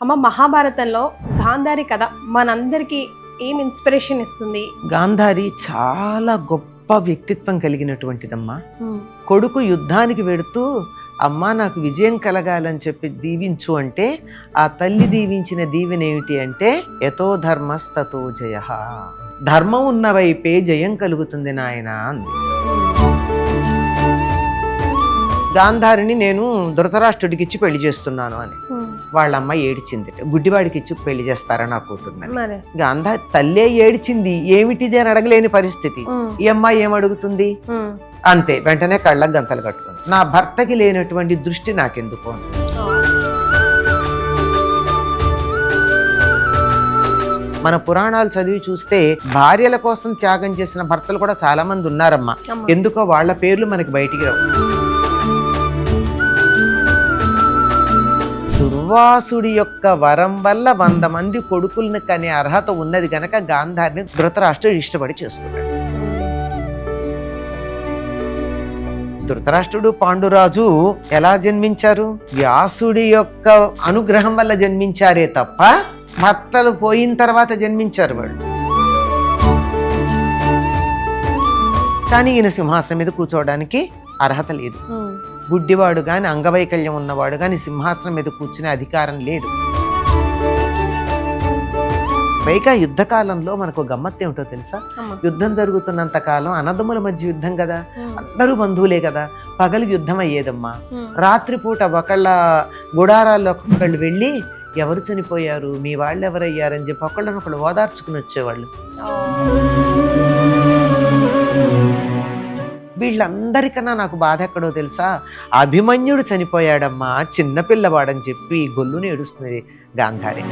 అమ్మ, మహాభారతంలో గాంధారి కథ మనందరికీ ఏం ఇన్స్పిరేషన్ ఇస్తుంది? గాంధారి చాలా గొప్ప వ్యక్తిత్వం కలిగినటువంటిదమ్మా. కొడుకు యుద్ధానికి వెడుతూ అమ్మా నాకు విజయం కలగాలని చెప్పి దీవించు అంటే ఆ తల్లి దీవించిన దీవెన ఏమిటి అంటే యతో ధర్మస్తతో జయ, ధర్మం ఉన్న వైపే జయం కలుగుతుంది నాయన అంది. గాంధారిని నేను ధృతరాష్ట్రుడికి ఇచ్చి పెళ్లి చేస్తున్నాను అని వాళ్ళ అమ్మ ఏడిచింది. గుడ్డివాడికి ఇచ్చి పెళ్లి చేస్తారా నా కూతుర్ని? గాంధారి తల్లే ఏడిచింది, ఏమిటిది అని అడగలేని పరిస్థితి. ఈ అమ్మాయి ఏమడుగుతుంది? అంతే, వెంటనే కళ్ళకు గంతలు కట్టుకుంది. నా భర్తకి లేనటువంటి దృష్టి నాకెందుకు అని. మన పురాణాలు చదివి చూస్తే భార్యల కోసం త్యాగం చేసిన భర్తలు కూడా చాలా మంది ఉన్నారమ్మా. ఎందుకో వాళ్ళ పేర్లు మనకి బయటికి రావు. దుర్వాసుడి యొక్క వరం వల్ల 100 మంది కొడుకులను కనే అర్హత ఉన్నది గనక గాంధారిని ధృతరాష్ట్రుడు ఇష్టపడి చేసుకున్నాడు. ధృతరాష్ట్రుడు పాండురాజు ఎలా జన్మించారు? వ్యాసుడి యొక్క అనుగ్రహం వల్ల జన్మించారే తప్ప భర్తలు పోయిన తర్వాత జన్మించారు వాళ్ళు. కానీ ఈయన సింహాసనం మీద కూర్చోవడానికి అర్హత లేదు. గుడ్డివాడు గాని అంగవైకల్యం ఉన్నవాడు గాని సింహాసనం మీద కూర్చునే అధికారం లేదు. పైగా యుద్ధకాలంలో మనకు గమ్మత్తు ఏమిటో తెలుసా? యుద్ధం జరుగుతున్నంత కాలం అన్నదమ్ముల మధ్య యుద్ధం కదా, అందరూ బంధువులే కదా, పగలు యుద్ధం అయ్యేదమ్మా. రాత్రిపూట ఒకళ్ళ గుడారాల్లో ఒకళ్ళు వెళ్ళి ఎవరు చనిపోయారు, మీ వాళ్ళు ఎవరయ్యారని చెప్పి ఒకళ్ళనొకళ్ళు ఓదార్చుకుని వచ్చేవాళ్ళు. వీళ్ళందరికన్నా నాకు బాధ ఎక్కడో తెలుసా? అభిమన్యుడు చనిపోయాడమ్మా, చిన్నపిల్లవాడని చెప్పి గొల్లుని ఏడుస్తుంది గాంధారి.